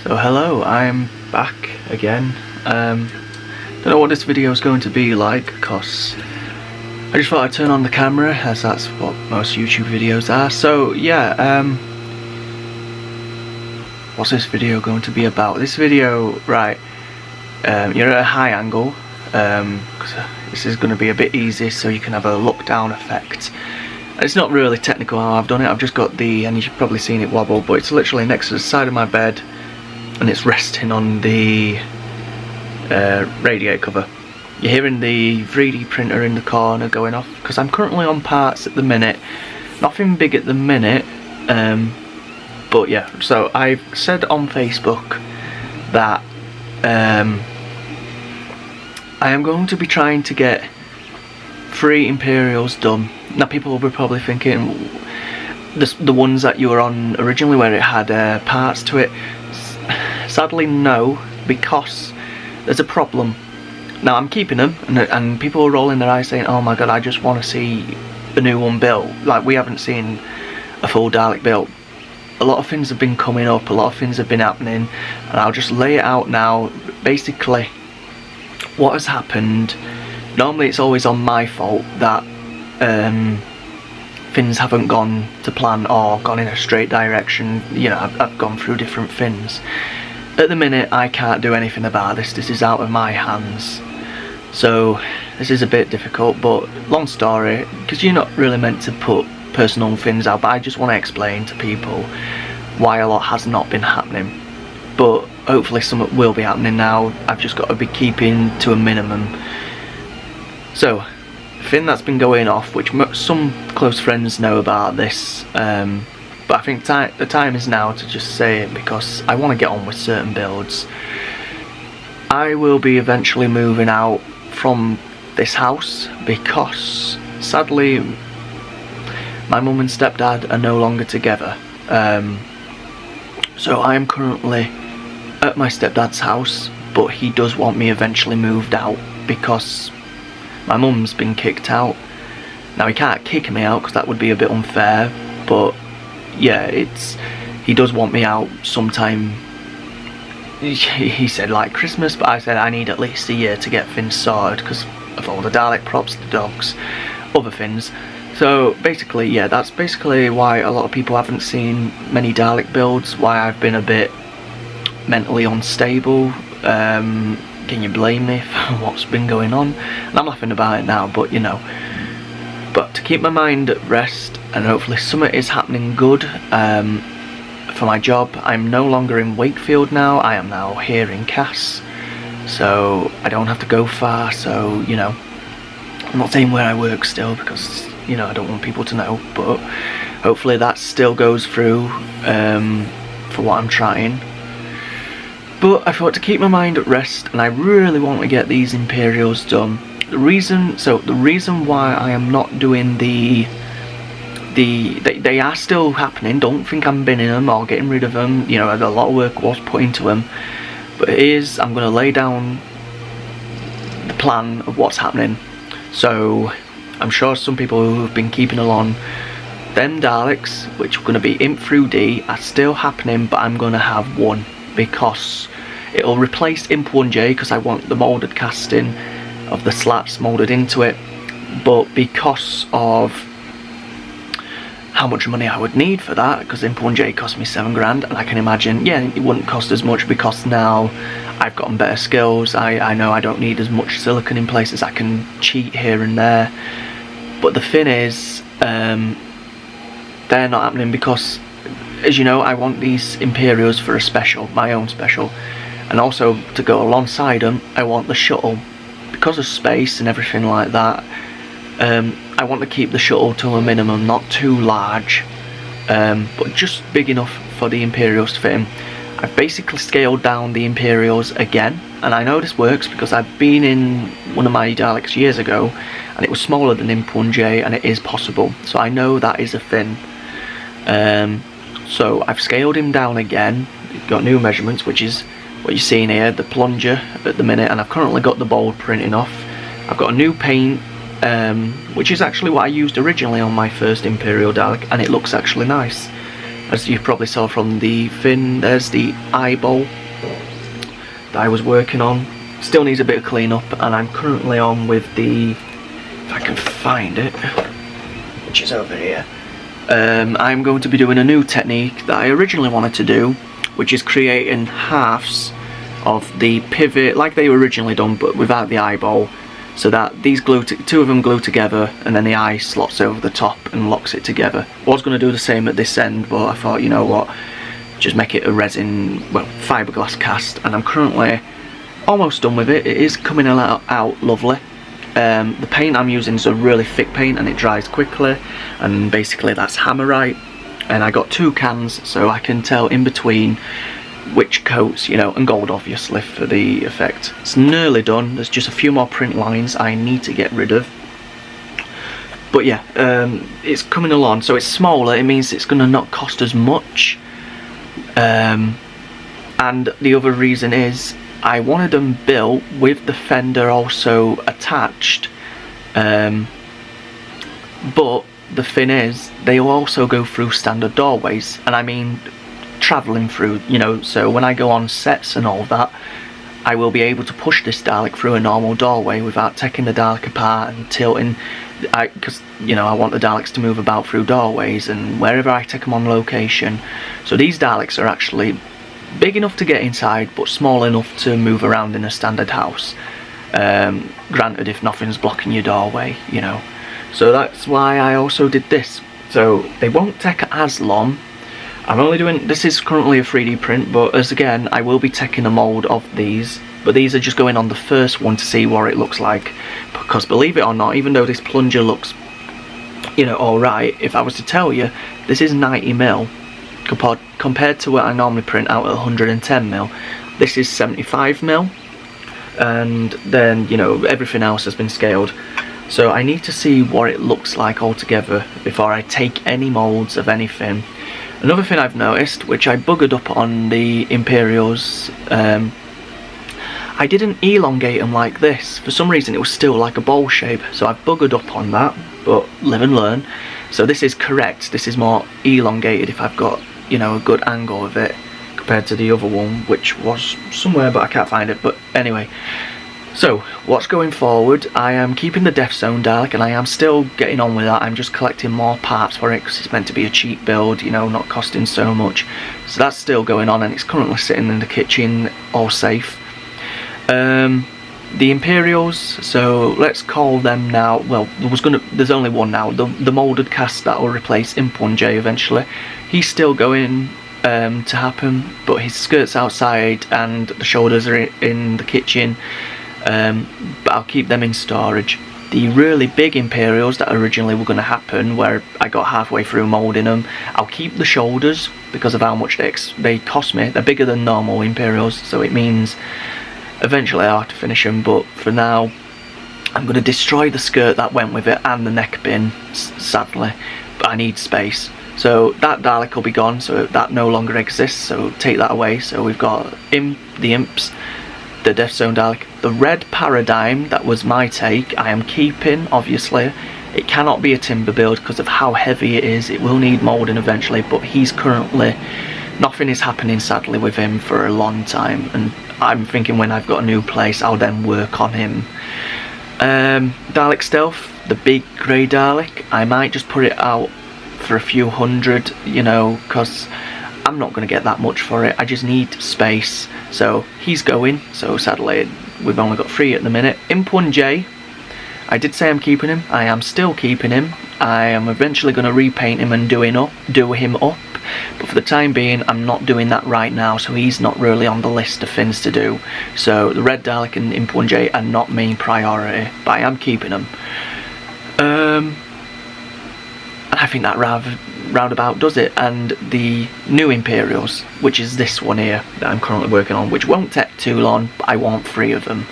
So hello, I'm back again. Don't know what this video is going to be like, because I just thought I'd turn on the camera, as that's what most YouTube videos are. So yeah, what's this video going to be about? This video, right, you're at a high angle, 'cause this is going to be a bit easy so you can have a look down effect. It's not really technical how I've done it. I've just got and you've probably seen it wobble, but it's literally next to the side of my bed and it's resting on the radiator cover. You're hearing the 3D printer in the corner going off, because I'm currently on parts at the minute. Nothing big at the minute, but yeah. So I've said on Facebook that I am going to be trying to get 3 Imperials done. Now people will be probably thinking the ones that you were on originally where it had parts to it. Sadly no, because there's a problem. Now I'm keeping them, and people are rolling their eyes saying, oh my god, I just want to see a new one built. Like, we haven't seen a full Dalek built. A lot of things have been coming up, a lot of things have been happening, and I'll just lay it out now. Basically, what has happened, normally it's always on my fault that things haven't gone to plan or gone in a straight direction. You know, I've gone through different things. At the minute I can't do anything about this. This is out of my hands, so this is a bit difficult. But long story, because you're not really meant to put personal things out, but I just want to explain to people why a lot has not been happening. But hopefully something will be happening now. I've just got to be keeping to a minimum. So the thing that's been going off, which some close friends know about this, but I think the time is now to just say it, because I want to get on with certain builds. I will be eventually moving out from this house because sadly my mum and stepdad are no longer together. So I am currently at my stepdad's house, but he does want me eventually moved out because my mum's been kicked out. Now he can't kick me out because that would be a bit unfair, but yeah, he does want me out sometime. He said like Christmas, but I said I need at least a year to get things sorted because of all the Dalek props, the dogs, other things. So basically, yeah, that's basically why a lot of people haven't seen many Dalek builds, why I've been a bit mentally unstable. Can you blame me for what's been going on? And I'm laughing about it now, but you know. But to keep my mind at rest, and hopefully something is happening good for my job. I'm no longer in Wakefield now, I am now here in Cass, so I don't have to go far. So, you know, I'm not saying where I work still because, you know, I don't want people to know, but hopefully that still goes through for what I'm trying. But I thought to keep my mind at rest, and I really want to get these Imperials done. The reason why I am not doing they are still happening. Don't think I'm binning them or getting rid of them. You know, a lot of work was put into them, but I'm going to lay down the plan of what's happening. So I'm sure some people who have been keeping along, them Daleks, which are going to be Imp through D, are still happening, but I'm going to have one because it'll replace Imp 1J, because I want the moulded casting of the slats moulded into it. But because of how much money I would need for that, because Imp 1J cost me 7 grand, and I can imagine, yeah, it wouldn't cost as much because now I've gotten better skills. I know I don't need as much silicon in places. I can cheat here and there. But the thing is, they're not happening because, as you know, I want these Imperials for a special, my own special, and also to go alongside them I want the shuttle. Because of space and everything like that, I want to keep the shuttle to a minimum, not too large, but just big enough for the Imperials to fit in. I've basically scaled down the Imperials again, and I know this works because I've been in one of my Daleks years ago and it was smaller than Imp 1J, and it is possible, so I know that is a thing. So I've scaled him down again, got new measurements, which is what you're seeing here, the plunger at the minute, and I've currently got the bold printing off. I've got a new paint, which is actually what I used originally on my first Imperial Dalek, and it looks actually nice. As you probably saw from the fin, there's the eyeball that I was working on. Still needs a bit of clean up, and I'm currently on with the, if I can find it, which is over here. I'm going to be doing a new technique that I originally wanted to do, which is creating halves of the pivot like they were originally done, but without the eyeball, so that these two of them glue together, and then the eye slots over the top and locks it together. I was going to do the same at this end, but I thought, you know what, just make it a resin, well, fiberglass cast, and I'm currently almost done with it. It is coming out lovely. The paint I'm using is a really thick paint, and it dries quickly, and basically that's Hammerite, and I got 2 cans so I can tell in between which coats, you know, and gold obviously for the effect. It's nearly done. There's just a few more print lines I need to get rid of, but yeah, it's coming along. So it's smaller, it means it's going to not cost as much, and the other reason is I wanted them built with the fender also attached, but the thing is, they will also go through standard doorways, and I mean travelling through, you know, so when I go on sets and all that, I will be able to push this Dalek through a normal doorway without taking the Dalek apart and tilting, because, you know, I want the Daleks to move about through doorways and wherever I take them on location. So these Daleks are actually big enough to get inside, but small enough to move around in a standard house. Granted, if nothing's blocking your doorway, you know. So that's why I also did this. So they won't take as long. I'm only doing, this is currently a 3D print, but as again, I will be taking a mould of these. But these are just going on the first one to see what it looks like. Because believe it or not, even though this plunger looks, you know, alright, if I was to tell you, this is 90mm. Compared to what I normally print out at 110mm, this is 75mm, and then, you know, everything else has been scaled. So I need to see what it looks like altogether before I take any moulds of anything. Another thing I've noticed, which I buggered up on the Imperials, I didn't elongate them like this. For some reason it was still like a bowl shape, so I've buggered up on that, but live and learn. So this is correct, this is more elongated if I've got, you know, a good angle of it compared to the other one, which was somewhere but I can't find it. But anyway, so what's going forward, I am keeping the Death Zone Dalek, and I am still getting on with that. I'm just collecting more parts for it because it's meant to be a cheap build, you know, not costing so much. So that's still going on, and it's currently sitting in the kitchen all safe. The Imperials, so let's call them now, well, there's only one now, the moulded cast that will replace Impunjay eventually. He's still going to happen, but his skirt's outside and the shoulders are in the kitchen, but I'll keep them in storage. The really big Imperials that originally were going to happen, where I got halfway through moulding them, I'll keep the shoulders because of how much they cost me. They're bigger than normal Imperials, so it means eventually I'll have to finish them, but for now I'm going to destroy the skirt that went with it and the neck bin, sadly, but I need space. So that Dalek will be gone, so that no longer exists, so take that away. So we've got the Imps, the Death Zone Dalek, the Red Paradigm, that was my take, I am keeping, obviously. It cannot be a timber build because of how heavy it is. It will need moulding eventually, but he's currently, nothing is happening sadly with him for a long time, and I'm thinking when I've got a new place I'll then work on him. Dalek Stealth, the big grey Dalek, I might just put it out for a few hundred, you know, because I'm not going to get that much for it. I just need space. So he's going, so sadly we've only got 3 at the minute. Impunjay, I did say I'm keeping him, I am still keeping him. I am eventually going to repaint him and do him up, but for the time being I'm not doing that right now, so he's not really on the list of things to do. So the Red Dalek and Impunjay are not main priority, but I am keeping them. And I think that roundabout does it. And the new Imperials, which is this one here that I'm currently working on, which won't take too long, but I want 3 of them.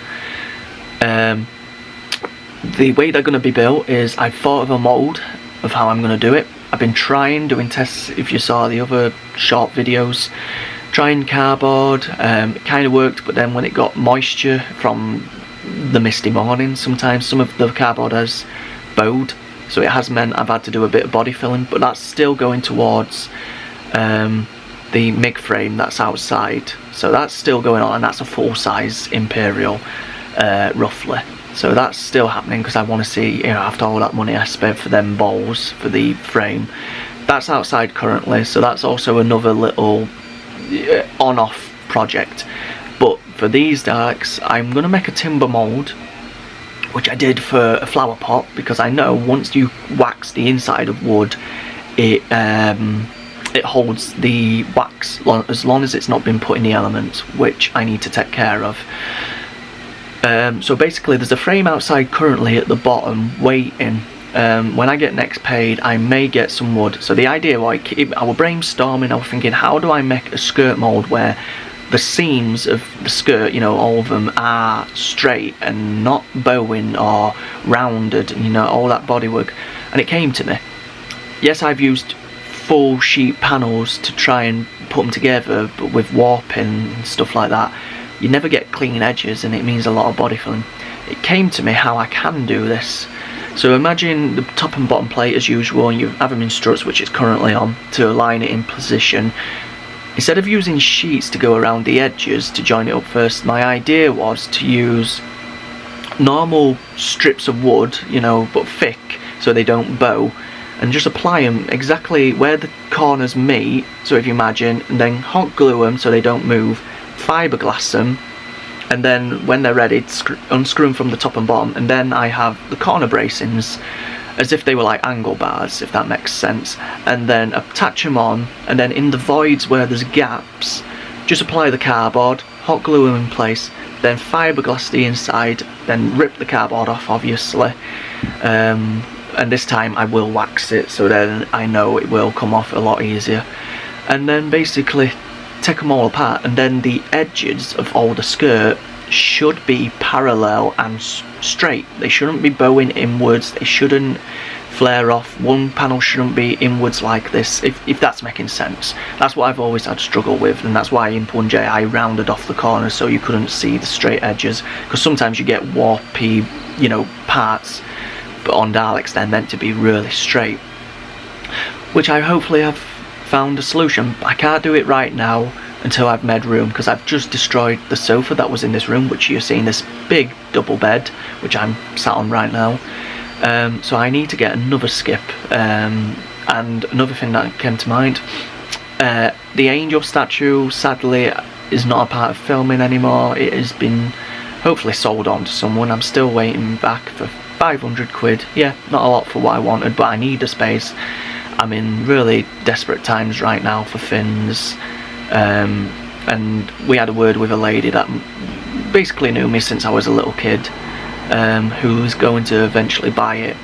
The way they're going to be built is I've thought of a mould of how I'm going to do it. I've been doing tests, if you saw the other short videos, trying cardboard, it kind of worked, but then when it got moisture from the misty morning, sometimes some of the cardboard has bowed, so it has meant I've had to do a bit of body filling, but that's still going towards the MIG frame that's outside. So that's still going on, and that's a full-size Imperial, roughly. So that's still happening because I want to see, after all that money I spent for them balls for the frame, that's outside currently. So that's also another little on-off project. But for these Daleks, I'm going to make a timber mould, which I did for a flower pot, because I know once you wax the inside of wood, it holds the wax as long as it's not been put in the elements, which I need to take care of. So basically there's a frame outside currently at the bottom waiting. When I get next paid, I may get some wood. So the idea, I was brainstorming, I was thinking, how do I make a skirt mould where the seams of the skirt, all of them are straight and not bowing or rounded, all that bodywork. And it came to me. Yes, I've used full sheet panels to try and put them together, but with warping and stuff like that, you never get clean edges, and it means a lot of body filling. It came to me how I can do this. So imagine the top and bottom plate as usual, and you have them in struts, which it's currently on, to align it in position. Instead of using sheets to go around the edges to join it up first, my idea was to use normal strips of wood, but thick, so they don't bow, and just apply them exactly where the corners meet. So if you imagine, and then hot glue them so they don't move, fiberglass them, and then when they're ready, unscrew them from the top and bottom, and then I have the corner bracings as if they were like angle bars, if that makes sense, and then attach them on, and then in the voids where there's gaps, just apply the cardboard, hot glue them in place, then fiberglass the inside, then rip the cardboard off, obviously, and this time I will wax it, so then I know it will come off a lot easier. And then basically take them all apart, and then the edges of all the skirt should be parallel and straight. They shouldn't be bowing inwards, they shouldn't flare off. One panel shouldn't be inwards like this, if that's making sense. That's what I've always had struggle with, and that's why in Punjay I rounded off the corners so you couldn't see the straight edges, because sometimes you get warpy, parts, but on Daleks they're meant to be really straight, which I hopefully have found a solution. I can't do it right now until I've made room, because I've just destroyed the sofa that was in this room, which you're seeing, this big double bed which I'm sat on right now. So I need to get another skip, and another thing that came to mind, the angel statue sadly is not a part of filming anymore. It has been hopefully sold on to someone. I'm still waiting back for 500 quid. Yeah, not a lot for what I wanted, but I need a space. I'm in really desperate times right now for fins, and we had a word with a lady that basically knew me since I was a little kid, who's going to eventually buy it,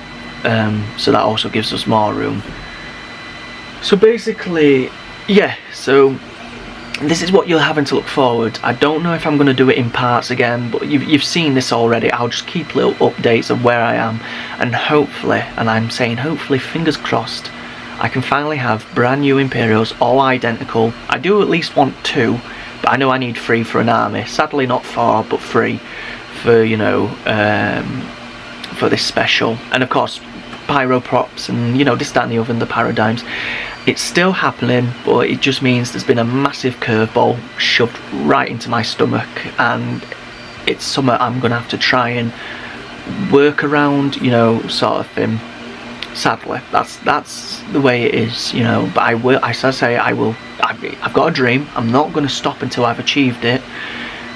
so that also gives us more room. So basically, yeah, so this is what you're having to look forward. I don't know if I'm going to do it in parts again, but you've seen this already. I'll just keep little updates of where I am, and hopefully, and I'm saying hopefully, fingers crossed, I can finally have brand new Imperials, all identical. I do at least want 2, but I know I need 3 for an army. Sadly not 4, but 3 for, for this special. And of course, pyro props and, this, that and the other, the paradigms. It's still happening, but it just means there's been a massive curveball shoved right into my stomach, and it's something I'm going to have to try and work around, sort of thing. Sadly, that's the way it is, but I will, as I say, I've got a dream. I'm not going to stop until I've achieved it.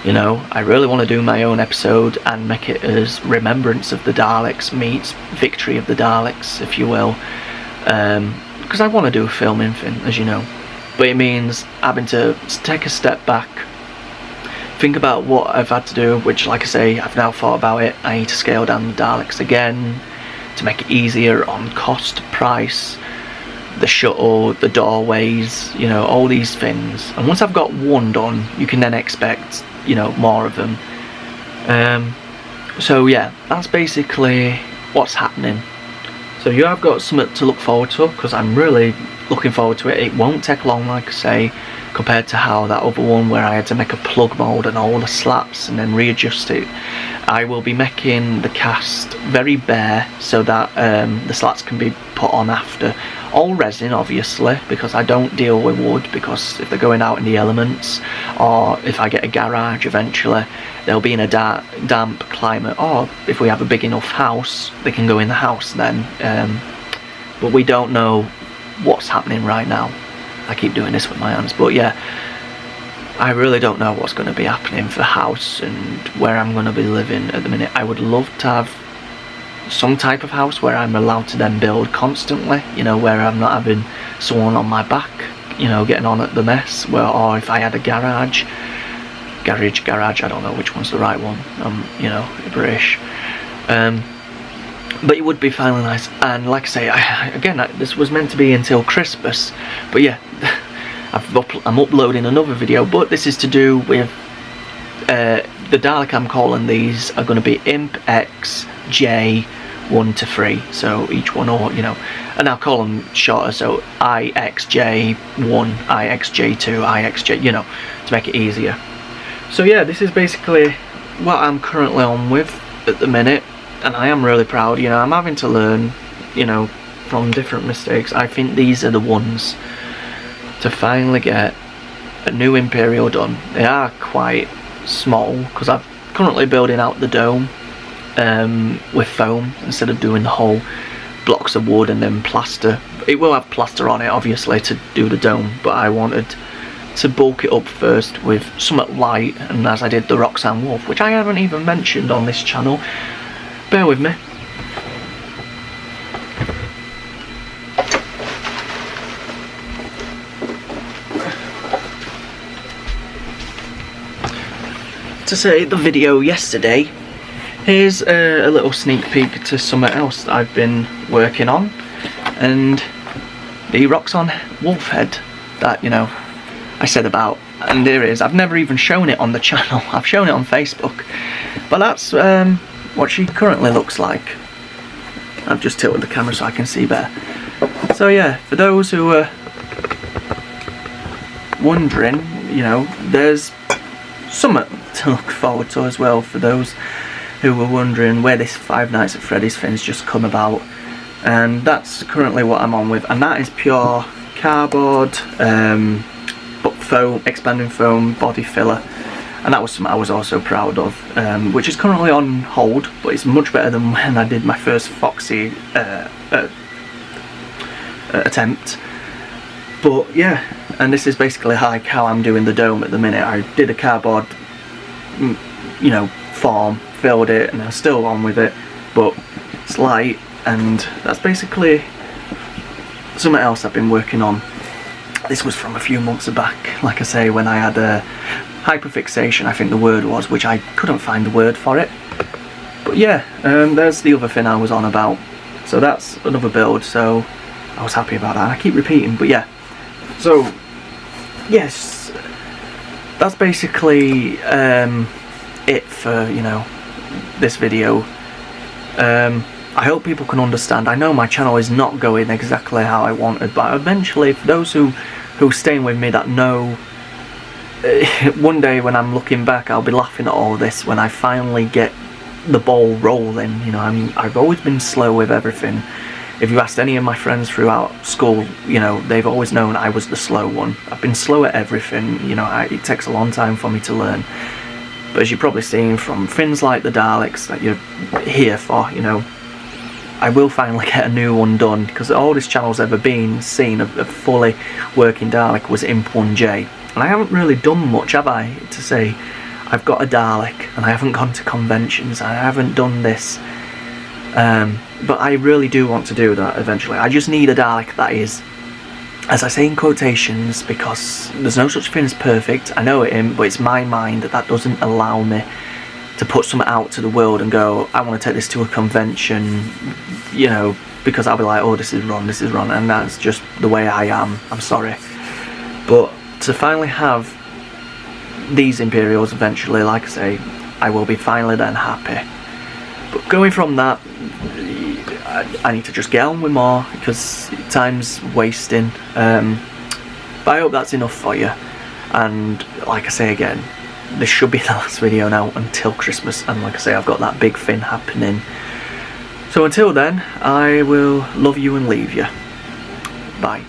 I really want to do my own episode and make it as Remembrance of the Daleks meets Victory of the Daleks, if you will, because I want to do a filming thing, as you know, but it means having to take a step back, think about what I've had to do, which, like I say, I've now thought about it. I need to scale down the Daleks again to make it easier on cost, price, the shuttle, the doorways, all these things. And once I've got one done, you can then expect, more of them. So yeah, that's basically what's happening. So you have got something to look forward to, because I'm really looking forward to it. It won't take long, like I say, compared to how that other one where I had to make a plug mold and all the slats and then readjust it. I will be making the cast very bare so that the slats can be put on after. All resin, obviously, because I don't deal with wood, because if they're going out in the elements, or if I get a garage eventually, they'll be in a damp climate, or if we have a big enough house, they can go in the house then. But we don't know what's happening right now. I keep doing this with my hands, but yeah, I really don't know what's going to be happening for the house and where I'm going to be living at the minute. I would love to have some type of house where I'm allowed to then build constantly, you know, where I'm not having someone on my back, you know, getting on at the mess, or if I had a garage, I don't know which one's the right one, you know, British. But it would be finally nice. And like I say, this was meant to be until Christmas, but yeah, I'm uploading another video, but this is to do with the Dalek. I'm calling these are going to be Imp X J 1 to 3, so each one, or you know, and I'll call them shorter, so IXJ1, IXJ2, IXJ, you know, to make it easier. So yeah, this is basically what I'm currently on with at the minute, and I am really proud. You know, I'm having to learn, you know, from different mistakes. I think these are the ones to finally get a new Imperial done. They are quite small because I'm currently building out the dome with foam instead of doing the whole blocks of wood and then plaster. It will have plaster on it obviously to do the dome, but I wanted to bulk it up first with somewhat light, and as I did the Roxanne Wolf, which I haven't even mentioned on this channel. Bear with me. To say the video yesterday, here's a little sneak peek to something else that I've been working on, and the Roxanne Wolf head that, you know, I said about, and there it is. I've never even shown it on the channel. I've shown it on Facebook, but that's what she currently looks like. I've just tilted the camera so I can see better. So yeah, for those who are wondering, you know, there's something to look forward to as well for those who were wondering where this Five Nights at Freddy's thing's just come about. And that's currently what I'm on with, and that is pure cardboard, but foam, expanding foam, body filler, and that was something I was also proud of, which is currently on hold, but it's much better than when I did my first Foxy attempt. But yeah, and this is basically like how I'm doing the dome at the minute. I did a cardboard, you know, form, filled it, and I'm still on with it, but it's light, and that's basically something else I've been working on. This was from a few months back, like I say, when I had a hyperfixation, I think the word was, which I couldn't find the word for it. But yeah, there's the other thing I was on about. So that's another build, so I was happy about that. I keep repeating, but yeah. So, yes, that's basically it for, you know, this video. I hope people can understand. I know my channel is not going exactly how I wanted, but eventually, for those who are staying with me that know, one day when I'm looking back, I'll be laughing at all this when I finally get the ball rolling. You know, I've always been slow with everything. If you asked any of my friends throughout school, you know, they've always known I was the slow one. I've been slow at everything, you know, it takes a long time for me to learn. But as you've probably seen from things like the Daleks that you're here for, you know, I will finally get a new one done, because all this channel's ever been seen of a fully working Dalek was Imp 1J. And I haven't really done much, have I, to say I've got a Dalek, and I haven't gone to conventions, I haven't done this. But I really do want to do that eventually. I just need a Dalek that is, as I say in quotations, because there's no such thing as perfect, I know it isn't, but it's my mind that doesn't allow me to put something out to the world and go, I want to take this to a convention, you know, because I'll be like, oh, this is wrong, and that's just the way I am, I'm sorry. But to finally have these Imperials eventually, like I say, I will be finally then happy. But going from that, I need to just get on with more because time's wasting. But I hope that's enough for you. And like I say again, this should be the last video now until Christmas. And like I say, I've got that big thing happening. So until then, I will love you and leave you. Bye.